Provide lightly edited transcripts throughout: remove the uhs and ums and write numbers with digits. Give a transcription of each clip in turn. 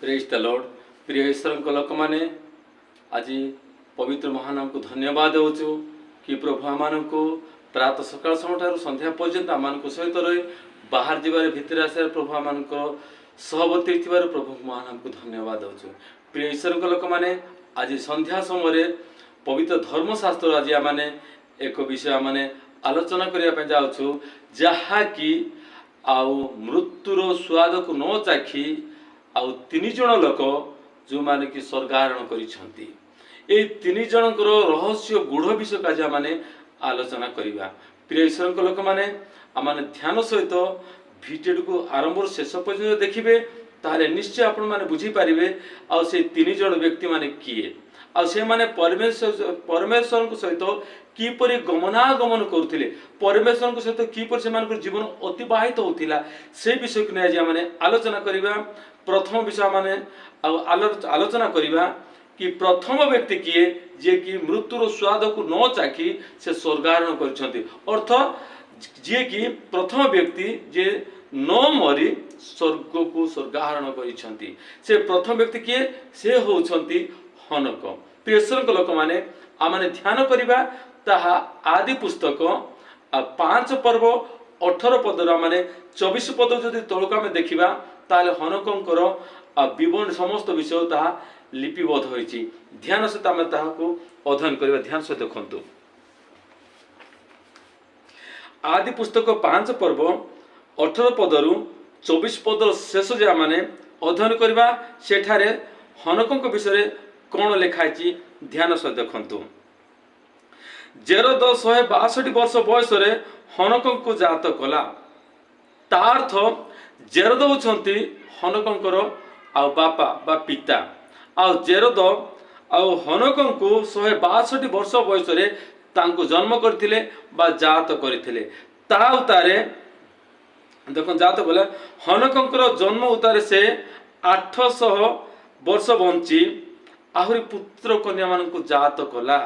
Praise the Lord. प्रिय ईश्वर लोक मैंने आज पवित्र महानाम को धन्यवाद देवचु कि प्रभु आम को प्रातः सकाल समय संध्या पर्यंत आम सहित रही बाहर जीवार भितर आसार प्रभु आम सहवर्ती प्रभु महानाम को धन्यवाद देवचु। प्रिय ईश्वर लोक मैंने आज संध्या समय पवित्र धर्मशास्त्र आज आम एक विषय आम आलोचना करने जाऊँ जहाँकि आउ मृत्युर स्वाद को न चाखी आउ तीन जन लोक जो माने कि स्वर्गारोहण करिसेंती ए तीन जनकर रहस्य गूढ़ विषय का आज माने आलोचना करिबा। प्रिय ईश्वर लोक माने आमाने ध्यान सहित भिडियो को आरंभ शेष पर्यंत देखिबे ताले निश्चय आपण माने बुझी पारिबे आ से तीन जन व्यक्ति माने किए आ से माने परमेश्वर सहित किपरि गमनागमन करुथिले परमेश्वर सहित किपरि से जीवन अतिबाहित होतिला से विषय को आज माने आलोचना करिबा। प्रथम विषय माने आलोचना करिबा कि प्रथम व्यक्ति किए जे कि मृत्युर स्वाद को न चाखी से स्वर्गारोहण करिसेंती अर्थ जे कि प्रथम व्यक्ति जे न मरी स्वर्ग को स्वर्गारोहण करिसेंती से प्रथम व्यक्ति किए से होउछंती हनक। प्रियसर लोक माने आमने ध्यान करिबा ताहा आदि पुस्तक 5 पर्व 18 पदर माने 24 पद जदि तलक आम देखिबा ताले हनकंकर विवरण समस्त विषय ताहा लिपिबद्ध होइछि। ध्यान सहित आम ताहाको अध्ययन करिबा। ध्यान सहित देखंतु आदि पुस्तक 5 पर्व 18 पदरु 24 पद शेष जे आमने अध्ययन करिबा सेठारे हनकंक विषय कौन लिखाई ध्यान सहित देखंतु। जेरद 162 वर्ष बयस हनकंक जात कला तार्थ जेरद होउछंती हनकंकर आ बापा बा पिता आ जेरद आ हनकंकु 162 वर्ष बयस तांको जन्म करथिले बा जात करथिले ता उतारे देखो जात बोले हनकंकर जन्म उतारे से 800 वर्ष बंची आहुरी पुत्र कन्या मानक जात कला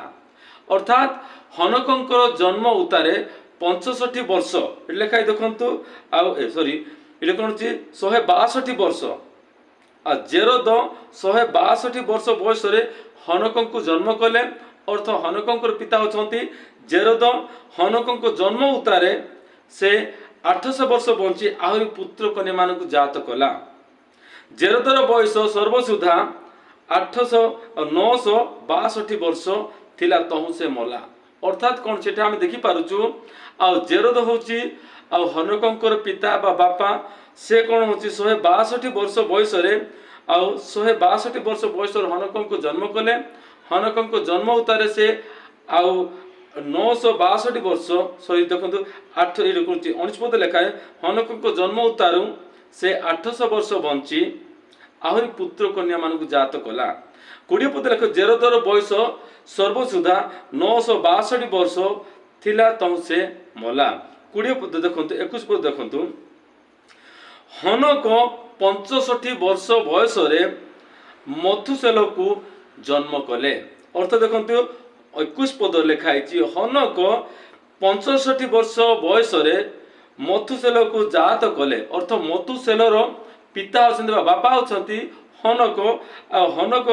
अर्थात हनकंकर जन्म उतारे 65 वर्ष लेखाई देखंतु सॉरी ये कौन 162 वर्ष आ जेरद 162 वर्ष बयस हनकंक जन्म कले अर्थ हनकंकर पिता होती जेरद हनकंक जन्म उतारे से 800 वर्ष बंची आहुरी पुत्र कन्या मानक जात कला। जेरदर बयस सर्वसुधा 962 वर्ष थिला तहु से मला अर्थात कौन से आम देखी पारुचु आ जेरद होची आ हनकंकर पिता बा बापा से कौन होची 162 वर्ष बयस आ 162 वर्ष बयस हनकंक जन्म कले हनकंक जन्म उतारे से आ 962 वर्ष सॉरी देखो 8 19 पद लेखाए हनकंक जन्म उतारू से 800 वर्ष बंची आहुरी पुत्र कन्या मानक जात कला। 20 पद लेख जेरदर बयस सर्वसुधा 962 वर्ष थिला तहु से मला। 20 पद देखंतु 21 पद देखंतु हनक 65 वर्ष बयस मथुसेल को जन्म कले अर्थ देखंतु 21 पद लिखाई हनक 65 वर्ष बयस मथुसेल को जात कले अर्थ मथुसेलर पिता होछन्ती बापा होछन्ती हनक आ हनक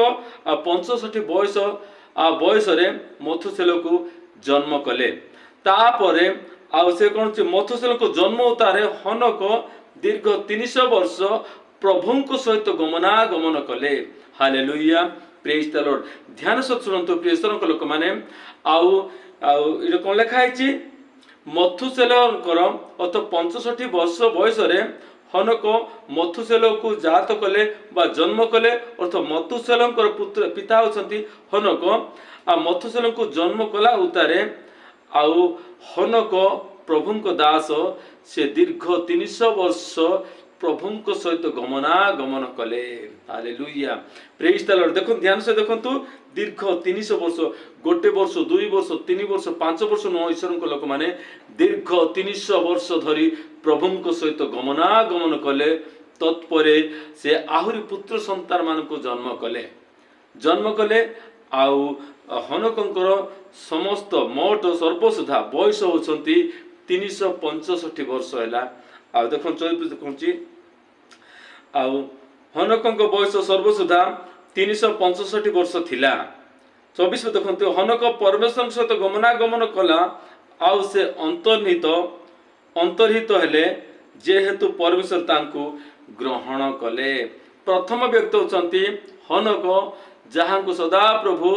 65 बयस मथुसेल को जन्म कले तापरे आ से कौन मथुसेल को जन्म उतारे हनक दीर्घ 300 वर्ष प्रभुंक सहित गमनागमन कले। Hallelujah praise the Lord. ध्यान सहित सुनंतु प्रिय ईश्वर लोक माने आउ ये कौन लिखाई मथुसेलकर अर्थ 65 वर्ष बयस हनक मथुसेल को जात कले बा जन्म कले अर्थ मथुसेलकर पुत्र पिता होछंती हनक आ मथुसेल को जन्म कला उतारे आउ हनक प्रभुंक दास से दीर्घ 300 वर्ष प्रभुंक सहित गमनागमन कले। Hallelujah praise the Lord. देखो ध्यान से देखंतु दीर्घ 300 वर्ष गोटे वर्ष 2 वर्ष 3 वर्ष 5 वर्ष न ईश्वर लोक माने दीर्घ 300 वर्ष धरी प्रभुंक सहित गमनागमन कले तत्परे से आहुरी पुत्र संतान मानक जन्म कले आउ हनकंकर समस्त मोट सर्वसुधा बयस होछंती 365 वर्ष हैला आ देखो 24 देखौची आउ हनकଙ୍କ बयस सर्वसुधा 365 वर्ष थिला। 24 में देखते हनक परमेश्वर सहित गमनागमन कला आउ से अंतर्हित हेले जेहेतु परमेश्वर तांकु ग्रहण कले। प्रथम व्यक्ति होचंती हनक जहाँ को सदा प्रभु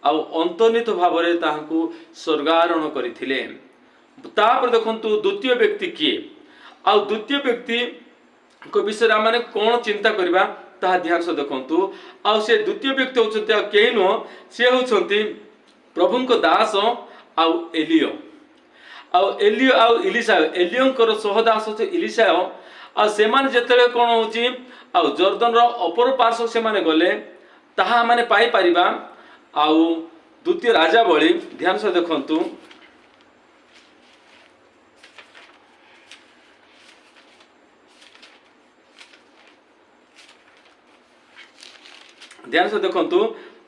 आउ अंतर्निहित भाव में ताहांकु स्वर्गारोहण करथिले। तापर देखंतु द्वितीय व्यक्ति किए आउ द्वितीय व्यक्ति को विषय आम कौन चिंता करबा ता ध्यान से देखंतु। आउ से द्वितीय व्यक्ति होचंती आ केही नो से होचंती प्रभुଙ୍କ दास आउ एलियो। आउ एलियो आउ इलिशा एलियोंकर सहदास होचे इलिशा। आ सेमान जेतेले कोन होची आउ जर्दन रो अपर पार्श्व से माने गले ताहा माने पाई परिबा। आउ द्वितीय राजा बळी ध्यान से देखंतु। ध्यान से देखंतु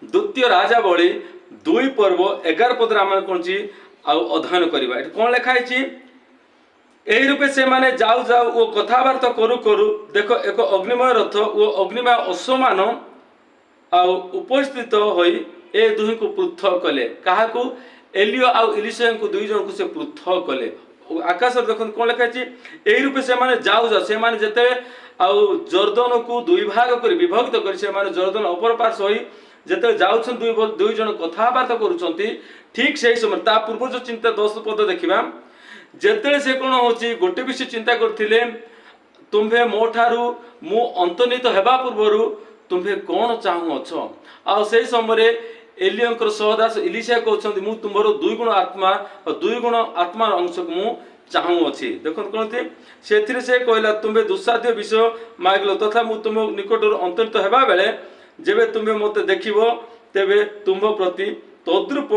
द्वितीय राजा बळी 2 पर्व 11 पद राम कोन छी आउ अध्ययन करबा। एट कोन लिखा है छी एही रूपे से माने जाऊ जाऊ ओ कथावार्ता करू करू देखो एक अग्निमय रथ ओ अग्निमय अश्वमान आउ उपस्थित होई ए दुही को पृथक कले। काहाकू एलियो आउ इलिशा को दुई जन को से पृथक कले। आकाश देखो कोन लिखा है एही रूपे से माने जाऊ जाऊ से माने जते आउ जर्दन को दुई भाग कर विभक्त कर से माने जर्दन अपर पार्श्व होई जते जाउछन दुई जन कथावार्ता करूछंती। ठीक सही समय ता पूर्व जो चिंता 10 पद देखिबा जेते से कोन होची गोटे विषय चिंता करथिले तुम्हे मो ठारू मु अंतर्निहित हेबा पूर्वरु तुम्हे कोन चाहू अछ। आ से समय एलियोंकर सहदास इलिशा कहउछंती मु तुमरो 2 गुण आत्मा और 2 गुण आत्मा अंश को मु चाहू अछि। देखन कोनते सेथिरे से कहला तुम्हे दुस्साध्य विषय मागलो तथा मु तुम निकट अंतर्निहित हेबा बेले जेबे तुम्हे मते देखिबो तेबे तुम प्रति तद्रूप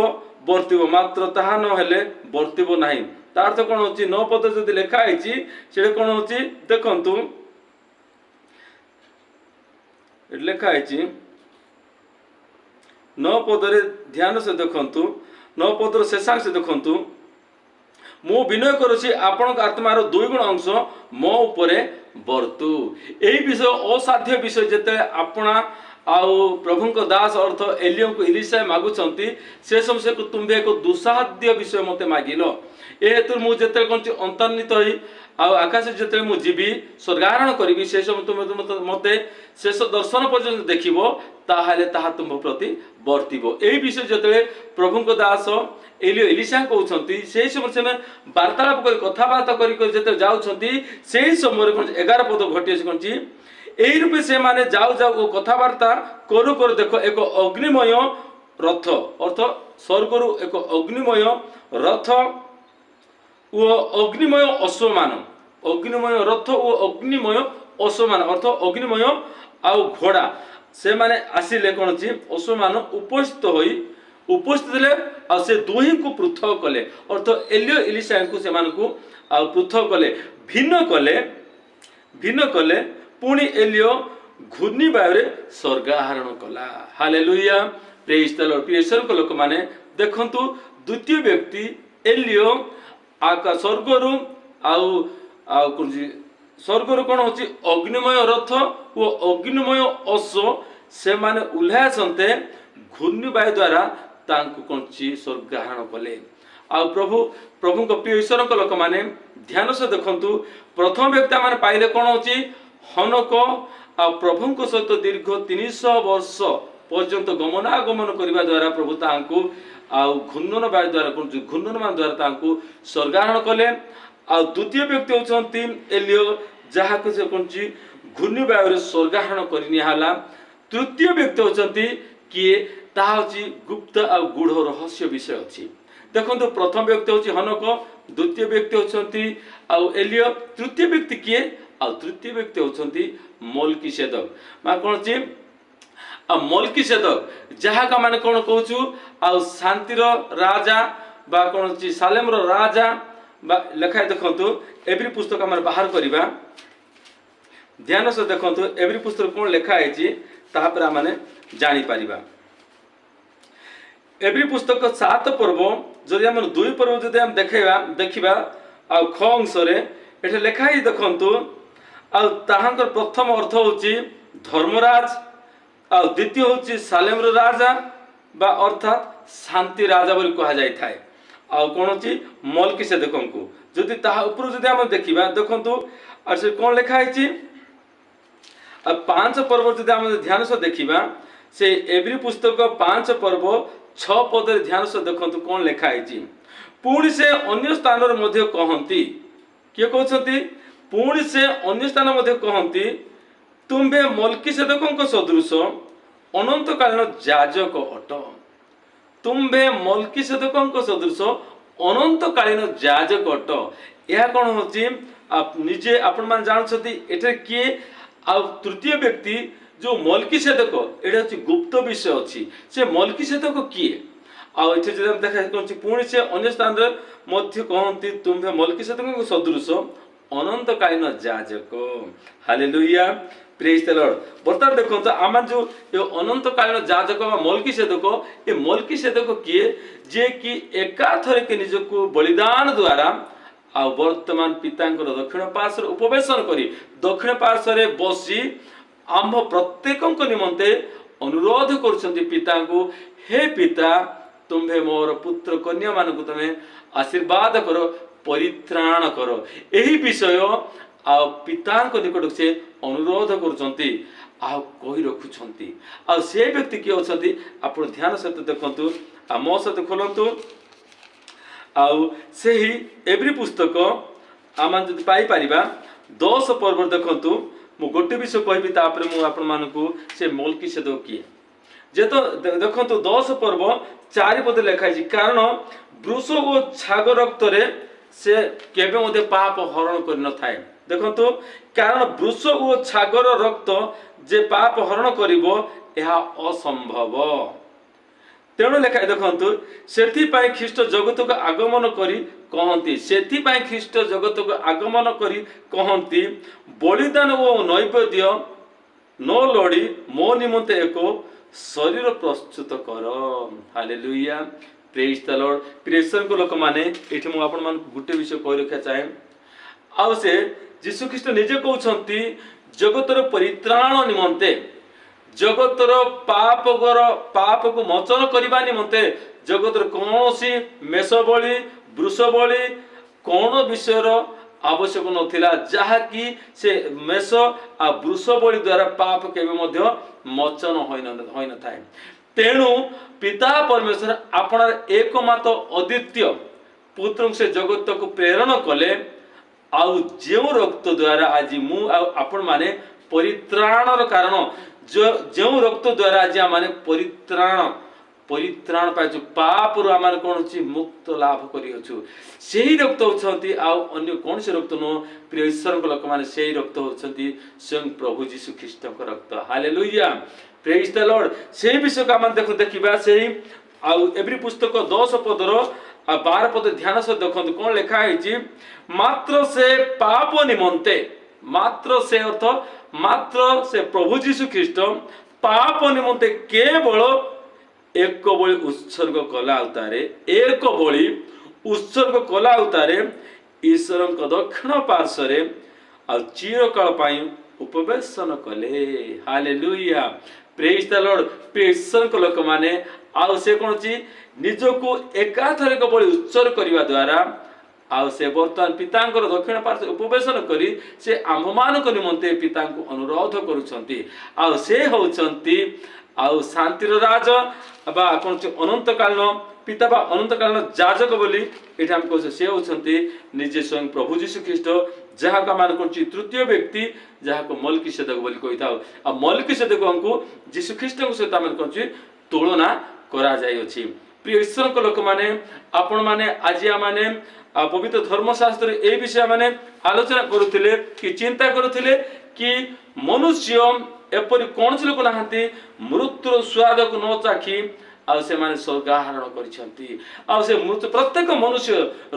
वर्तिबो मात्र ताहा न हेले वर्तिबो नाही। तार तो कोन होची 9 पद जदि लेखा आइची सेडे कोन होची देखंतु लेखा आइची 9 पद रे ध्यान से देखंतु। 9 पद रे शेषांश देखंतु मु विनय करूची आपन आत्मार 2 गुण अंश मो उपरे वर्तु। एही विषय असाध्य विषय जेते आपना आउ प्रभुଙ୍କ दास अर्थ एलियो को इलिशा मागुचंती से समसे को तुम्बे को दुसाध्य विषय मते मागिलो। ए हेतु मु जेते कोनची अंतर्निहित होई आउ आकाश जेते मु जीवी स्वर्गारोहण करिवि से सब तुम मते शेष दर्शन पर्यंत देखिबो ताहाले ताहा तुम प्रति वर्तिबो। एही विषय जेते प्रभुଙ୍କ दास एलियो इलिशा कहउछंती सेही समय से वार्तालाप कर कथाबार्ता करी जेते जाउछंती सेही समय कोन 11 पद घटियस कोनची एही रूपे से माने जाऊ जाऊ ओ कथाबार्ता करू करू देखो एक अग्निमय रथ अर्थ स्वर्गरु एक अग्निमय रथ ओ अग्निमय अश्वमान अग्निमय रथ ओ अग्निमय अश्वमान अर्थ अग्निमय आउ घोड़ा से माने आसिले कोन छी अश्वमान उपस्थित ले आ से दुही को पृथक कले अर्थ एलियो इलिशा को से मान को आ पृथक कले भिन्न कले पुणी एलियो घूर्णी वायु स्वर्गारोहण कला। Hallelujah praise the lord. प्रियसर को लोक माने देखंतु द्वितीय व्यक्ति एलियो आका स्वर्गरु आउ आउ कुजी स्वर्गरु कोन होची अग्निमय रथ ओ अग्निमय अश्व से माने उल्लासंते घूर्णी वायु द्वारा तांकु कोनची स्वर्गारोहण कले। आ प्रभु को प्रिय ईश्वर को लोक माने ध्यान से देखंतु प्रथम व्यक्ति माने पाइले कोन होची हनक आ प्रभु को सहित दीर्घ 300 वर्ष पर्यंत गमनागमन करने द्वारा प्रभु तांकु आ घूर्णन वायु द्वारा घूर्णन मान द्वारा तांकु स्वर्गारोहण कले। आ द्वितीय व्यक्ति होचंती एलियो जहा को से कोनची घूर्णी वायु रे स्वर्गारोहण करनी हला। तृतीय व्यक्ति होचंती किए ता होची गुप्त आ गूढ़ रहस्य विषय अछि। देखंतु प्रथम व्यक्ति होची हनक द्वितीय व्यक्ति होचंती आ एलियो तृतीय व्यक्ति किए आ तृतीय व्यक्ति होचंती मलकीसेदक मा कोन छी आ मलकीसेदक जहा का माने कोन कहूछु आ शांतिर राजा बा कोन छी सालेम रो राजा बा लेखा देखंतु एवरी पुस्तक हमर बाहर करबा ध्यान से देखंतु एवरी पुस्तक कोन लेखा है छी ता पर माने जानि परिबा। एवरी पुस्तक 7 पर्व जदि हम 2 पर्व जदि हम देखिबा आ ख अंश रे एठे लेखा ही देखंतु आ ताहांकर प्रथम अर्थ होची धर्मराज ଆଉ ଦ୍ୱିତୀୟ ହେଉଛି ସାଲେମର ରାଜା ବା ଅର୍ଥାତ୍ ଶାନ୍ତି ରାଜା ବୋଲି କୁହାଯାଇ ଥାଏ। ଆଉ କ'ଣ ଅଛି ମଲ୍କିସେଦେକଙ୍କୁ ଯଦି ତାହା ଉପରୁ ଯଦି ଆମେ ଦେଖିବା ଦେଖନ୍ତୁ ଆଉ ସେ କ'ଣ ଲେଖା ହେଇଛି ଆଉ 5 ପର୍ବ ଯଦି ଆମେ ଧ୍ୟାନ ସହ ଦେଖିବା ସେ ଏବ୍ରୀ ପୁସ୍ତକ 5 ପର୍ବ 6 ପଦରେ ଧ୍ୟାନ ସହ ଦେଖନ୍ତୁ କ'ଣ ଲେଖା ହେଇଛି। ପୁଣି ସେ ଅନ୍ୟ ସ୍ଥାନରେ ମଧ୍ୟ କହନ୍ତି, କିଏ କହୁଛନ୍ତି ପୁଣି ସେ ଅନ୍ୟ ସ୍ଥାନ ମଧ୍ୟ କହନ୍ତି ତୁମ୍ଭେ ମଲ୍କିସେଦେକଙ୍କ ସଦୃଶ ଅନନ୍ତକାଳୀନ ଯାଜକ ଅଟ। ତୁମ୍ଭେ ମଲ୍କିସେଦେକଙ୍କ ସଦୃଶ ଅନନ୍ତକାଳୀନ ଯାଜକ ଅଟ। ଏହା କ'ଣ ହେଉଛି ନିଜେ ଆପଣମାନେ ଜାଣୁଛନ୍ତି ଏଠାରେ କିଏ ଆଉ ତୃତୀୟ ବ୍ୟକ୍ତି ଯେଉଁ ମଲ୍କିସେଦେକ ଏଇଟା ହେଉଛି ଗୁପ୍ତ ବିଷୟ ଅଛି। ସେ ମଲ୍କିସେଦେକ କିଏ ଆଉ ଏଠି ଯଦି ଆମେ ଦେଖା କରୁଛି ପୁଣି ସେ ଅନ୍ୟ ସ୍ଥାନରେ ମଧ୍ୟ କହନ୍ତି ତୁମ୍ଭେ ମଲ୍କିସେଦେକଙ୍କ ସଦୃଶ ଅନନ୍ତକାଳୀନ ଯାଜକ। ହାଲେଲୁୟା, ପ୍ରେଜ୍ ଦ ଲର୍ଡ। ବର୍ତ୍ତମାନ ଦେଖନ୍ତୁ ଆମେ ଯେଉଁ ଏ ଅନନ୍ତକାଳୀନ ଯାଜକ ବା ମଲ୍କିସେଦେକ ଏ ମଲ୍କିସେଦେକ କିଏ ଯିଏ କି ଏକାଥରକେ ନିଜକୁ ବଳିଦାନ ଦ୍ୱାରା ଆଉ ବର୍ତ୍ତମାନ ପିତାଙ୍କର ଦକ୍ଷିଣ ପାର୍ଶ୍ୱରେ ଉପବେଶନ କରି ଦକ୍ଷିଣ ପାର୍ଶ୍ୱରେ ବସି ଆମ୍ଭ ପ୍ରତ୍ୟେକଙ୍କ ନିମନ୍ତେ ଅନୁରୋଧ କରୁଛନ୍ତି ପିତାଙ୍କୁ, ହେ ପିତା ତୁମ୍ଭେ ମୋର ପୁତ୍ର କନ୍ୟାମାନଙ୍କୁ ତୁମେ ଆଶୀର୍ବାଦ କର, ପରିତ୍ରାଣ କର। ଏହି ବିଷୟ ଆଉ ପିତାଙ୍କ ନିକଟକୁ ସେ ଅନୁରୋଧ କରୁଛନ୍ତି ଆଉ କହି ରଖୁଛନ୍ତି। ଆଉ ସେ ବ୍ୟକ୍ତି କିଏ ଅଛନ୍ତି ଆପଣ ଧ୍ୟାନ ସହିତ ଦେଖନ୍ତୁ ଆଉ ମୋ ସହିତ ଖୋଲନ୍ତୁ। ଆଉ ସେହି ଏବ୍ରୀ ପୁସ୍ତକ ଆମେ ଯଦି ପାଇପାରିବା 10 ପର୍ବ ଦେଖନ୍ତୁ। ମୁଁ ଗୋଟେ ବିଷୟ କହିବି ତାପରେ ମୁଁ ଆପଣମାନଙ୍କୁ ସେ ମଲ୍କିସେଦେକ କିଏ ଯେହେତୁ ଦେଖନ୍ତୁ 10 ପର୍ବ 4 ପଦରେ ଲେଖା ହେଇଛି କାରଣ ବୃଷ ଓ ଛାଗ ରକ୍ତରେ ସେ କେବେ ମଧ୍ୟ ପାପ ହରଣ କରିନଥାଏ। ଦେଖନ୍ତୁ କାରଣ ବୃଷ ଓ ଛାଗର ରକ୍ତ ଯେ ପାପ ହରଣ କରିବ ଏହା ଅସମ୍ଭବ। ତେଣୁ ଲେଖା ଦେଖନ୍ତୁ ସେଥିପାଇଁ ଖ୍ରୀଷ୍ଟ ଜଗତକୁ ଆଗମନ କରି କହନ୍ତି, ସେଥିପାଇଁ ଖ୍ରୀଷ୍ଟ ଜଗତକୁ ଆଗମନ କରି କହନ୍ତି ବଳିଦାନ ଓ ନୈବେଦ୍ୟ ନ ଲୋଡ଼ି ମୋ ନିମନ୍ତେ ଏକ ଶରୀର ପ୍ରସ୍ତୁତ କର। ହାଲେଲୁୟା, ପ୍ରେଜ୍ ଦ ଲର୍ଡ। ପ୍ରିୟଙ୍କ ଲୋକମାନେ ଏଠି ମୁଁ ଆପଣମାନଙ୍କୁ ଗୋଟେ ବିଷୟ କହି ରଖିବା ଚାହେଁ। ଆଉ ସେ ଯୀଶୁଖ୍ରୀଷ୍ଟ ନିଜେ କହୁଛନ୍ତି ଜଗତର ପରିତ୍ରାଣ ନିମନ୍ତେ ଜଗତର ପାପକୁ ମୋଚନ କରିବା ନିମନ୍ତେ ଜଗତର କୌଣସି ମେଷ ବଳି ବୃଷ ବଳି କୌଣ ବିଷୟର ଆବଶ୍ୟକ ନଥିଲା ଯାହାକି ସେ ମେଷ ଆଉ ବୃଷ ବଳି ଦ୍ୱାରା ପାପ କେବେ ମଧ୍ୟ ମୋଚନ ହୋଇନଥାଏ। ତେଣୁ ପିତା ପରମେଶ୍ୱର ଆପଣାର ଏକମାତ୍ର ଅଦ୍ୱିତୀୟ ପୁତ୍ରଙ୍କୁ ସେ ଜଗତକୁ ପ୍ରେରଣ କଲେ ଆଉ ଯେଉଁ ରକ୍ତ ଦ୍ୱାରା ଆଜି ମୁଁ ଆଉ ଆପଣମାନେ ପରିତ୍ରାଣର କାରଣ ଯେଉଁ ରକ୍ତ ଦ୍ୱାରା ଆଜି ଆମେ ପରିତ୍ରାଣ ପାଇଛୁ ପାପରୁ ଆମେ କ'ଣ ହେଉଛି ମୁକ୍ତ ଲାଭ କରିଅଛୁ ସେହି ରକ୍ତ ହେଉଛନ୍ତି ଆଉ ଅନ୍ୟ କୌଣସି ରକ୍ତ ନୁହଁ। ପ୍ରିୟ ଈଶ୍ୱରଙ୍କ ଲୋକମାନେ ସେହି ରକ୍ତ ହେଉଛନ୍ତି ସ୍ୱୟଂ ପ୍ରଭୁ ଯୀଶୁଖ୍ରୀଷ୍ଟଙ୍କ ରକ୍ତ। ହାଲେଲୁୟା, ପ୍ରେଜ୍ ଦ ଲର୍ଡ। ସେହି ବିଷୟକୁ ଆମେ ଦେଖିବା ସେହି ଆଉ ଏବ୍ରୀ ପୁସ୍ତକ 10 ପଦର ଆଉ 12 ପଦ ଧ୍ୟାନ ସହ ଦେଖନ୍ତୁ କ'ଣ ଲେଖା ହେଇଛି। ମାତ୍ର ସେ ପାପ ନିମନ୍ତେ ମାତ୍ର ସେ ଅର୍ଥ ମାତ୍ର ସେ ପ୍ରଭୁ ଯୀଶୁଖ୍ରୀଷ୍ଟ ପାପ ନିମନ୍ତେ କେବଳ ଏକ ବଳି ଉତ୍ସର୍ଗ କଲା ଆଉତାରେ ଈଶ୍ୱରଙ୍କ ଦକ୍ଷିଣ ପାର୍ଶ୍ୱରେ ଆଉ ଚିରକାଳ ପାଇଁ ଉପବେଶନ କଲେ। ହାଲେଲୁୟା, ପ୍ରେଜ୍ ଦ ଲର୍ଡ। ଈଶ୍ୱରଙ୍କ ଲୋକମାନେ ଆଉ ସେ କ'ଣ ଅଛି ନିଜକୁ ଏକାଥରକ ବଳି ଉତ୍ସର୍ଗ କରିବା ଦ୍ୱାରା ଆଉ ସେ ବର୍ତ୍ତମାନ ପିତାଙ୍କର ଦକ୍ଷିଣ ପାର୍ଶ୍ୱରେ ଉପବେଶନ କରି ସେ ଆମ୍ଭମାନଙ୍କ ନିମନ୍ତେ ପିତାଙ୍କୁ ଅନୁରୋଧ କରୁଛନ୍ତି। ଆଉ ସେ ହେଉଛନ୍ତି ଆଉ ଶାନ୍ତିର ରାଜ ବା କୌଣସି ଅନନ୍ତକାଳୀନ ପିତା ବା ଅନନ୍ତକାଳୀନ ଯାଜକ ବୋଲି ଏଠି ଆମେ କହୁଛେ। ସେ ହେଉଛନ୍ତି ନିଜେ ସ୍ୱୟଂ ପ୍ରଭୁ ଯୀଶୁଖ୍ରୀଷ୍ଟ ଯାହାକୁ ଆମେ କହୁଛୁ ତୃତୀୟ ବ୍ୟକ୍ତି ଯାହାକୁ ମଲ୍କିସେଦେକ ବୋଲି କହିଥାଉ। ଆଉ ମଲ୍କିସେଦେକଙ୍କୁ ଯୀଶୁଖ୍ରୀଷ୍ଟଙ୍କ ସହିତ ଆମେ କହୁଛୁ ତୁଳନା କରାଯାଇଅଛି। ପ୍ରିୟ ଈଶ୍ୱରଙ୍କ ଲୋକମାନେ ଆପଣମାନେ ଆଜି ଆମେ ପବିତ୍ର ଧର୍ମଶାସ୍ତ୍ରରେ এই বিষয়ে ମାନେ ଆଲୋଚନା କରୁଥିଲେ କି ଚିନ୍ତା କରୁଥିଲେ କି ମନୁଷ୍ୟ ଏପରି କୌଣସି ଲୋକ ନାହାନ୍ତି ମୃତ୍ୟୁର ସ୍ୱାଦକୁ ନ ଚାଖି ଆଉ ସେମାନେ ସ୍ୱର୍ଗାରୋହଣ କରିଛନ୍ତି। ଆଉ ସେ ମୃତ୍ୟୁ ପ୍ରତ୍ୟେକ ମନୁଷ୍ୟ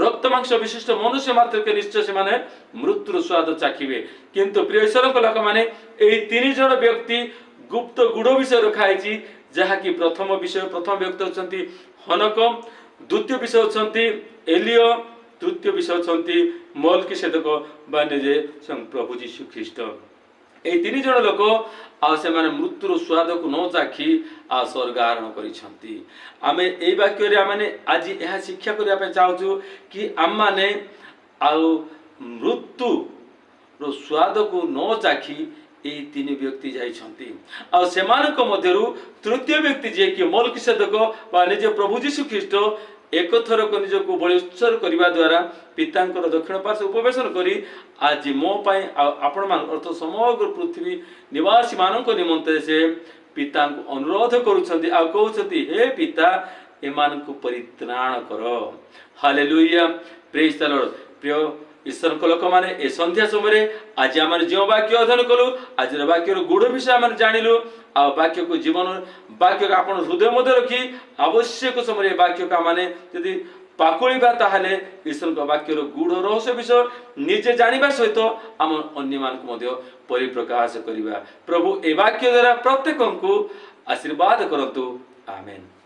ରକ୍ତ ମାଂସ ବିଶିଷ୍ଟ ମନୁଷ୍ୟ ମାତ୍ରକେ ନିଶ୍ଚୟ ସେମାନେ ମୃତ୍ୟୁର ସ୍ୱାଦ ଚାଖିବେ। କିନ୍ତୁ ପ୍ରିୟ ଈଶ୍ୱରଙ୍କ ଲୋକମାନେ ଏହି 3 ଜଣ ବ୍ୟକ୍ତି ଗୁପ୍ତ ଗୁଡ଼ ବିଷୟ ରଖା ହେଇଛି ଯାହାକି ପ୍ରଥମ ବ୍ୟକ୍ତି ହେଉଛନ୍ତି ହନକ, ଦ୍ୱିତୀୟ ବିଷୟ ହେଉଛନ୍ତି ଏଲିୟ, ତୃତୀୟ ବିଷୟ ହେଉଛନ୍ତି ମଲ୍କିସେଦେକ ବା ନିଜେ ସ୍ୱୟଂ ପ୍ରଭୁ ଯୀଶୁଖ୍ରୀଷ୍ଟ। এই 3 ଜଣ ଲୋକ ଆଉ ସେମାନେ ମୃତ୍ୟୁର ସ୍ୱାଦକୁ ନ ଚାଖି ଆଉ ସ୍ୱର୍ଗ ଆରୋହଣ କରିଛନ୍ତି। ଆମେ ଏଇ ବାକ୍ୟରେ ଆମେ ଆଜି ଏହା ଶିକ୍ଷା କରିବା ପାଇଁ ଚାହୁଁଛୁ କି ଆମମାନେ ଆଉ ମୃତ୍ୟୁର ସ୍ୱାଦକୁ ନ ଚାଖି এই 3 ବ୍ୟକ୍ତି ଯାଇଛନ୍ତି। ଆଉ ସେମାନଙ୍କ ମଧ୍ୟରୁ ତୃତୀୟ ବ୍ୟକ୍ତି ଯିଏକି ମଲ୍କିସେଦକ ବା ନିଜ ପ୍ରଭୁ ଯୀଶୁ ଖ୍ରୀଷ୍ଟ ଏକଥରକ ନିଜକୁ ବଳି ଉତ୍ସର୍ଗ କରିବା ଦ୍ୱାରା ପିତାଙ୍କର ଦକ୍ଷିଣ ପାର୍ଶ୍ୱ ଉପବେଶନ କରି ଆଜି ମୋ ପାଇଁ ଆଉ ଆପଣମାନଙ୍କ ଅର୍ଥ ସମଗ୍ର ପୃଥିବୀ ନିବାସୀମାନଙ୍କ ନିମନ୍ତେ ସେ ପିତାଙ୍କୁ ଅନୁରୋଧ କରୁଛନ୍ତି ଆଉ କହୁଛନ୍ତି, ହେ ପିତା ଏମାନଙ୍କୁ ପରିତ୍ରାଣ କର। ହାଲେଲୁୟା, ପ୍ରେଜ୍ ଦ ଲର୍ଡ। ପ୍ରିୟ ଈଶ୍ୱରଙ୍କ ଲୋକମାନେ ଏ ସନ୍ଧ୍ୟା ସମୟରେ ଆଜି ଆମେ ଯେଉଁ ବାକ୍ୟ ଅଧ୍ୟୟନ କଲୁ, ଆଜିର ବାକ୍ୟର ଗୁଢ଼ ବିଷୟ ଆମେ ଜାଣିଲୁ। ଆଉ ବାକ୍ୟକୁ ଜୀବନ ବାକ୍ୟକୁ ଆପଣ ହୃଦୟ ମଧ୍ୟ ରଖି ଆବଶ୍ୟକ ସମୟରେ ବାକ୍ୟକୁ ଆମେ ଯଦି ପାକୁଳିବା ତାହେଲେ ଈଶ୍ୱରଙ୍କ ବାକ୍ୟର ଗୁଢ଼ ରହସ୍ୟ ବିଷୟ ନିଜେ ଜାଣିବା ସହିତ ଆମ ଅନ୍ୟମାନଙ୍କୁ ମଧ୍ୟ ପରିପ୍ରକାଶ କରିବା। ପ୍ରଭୁ ଏ ବାକ୍ୟ ଦ୍ୱାରା ପ୍ରତ୍ୟେକଙ୍କୁ ଆଶୀର୍ବାଦ କରନ୍ତୁ। ଆମେନ୍।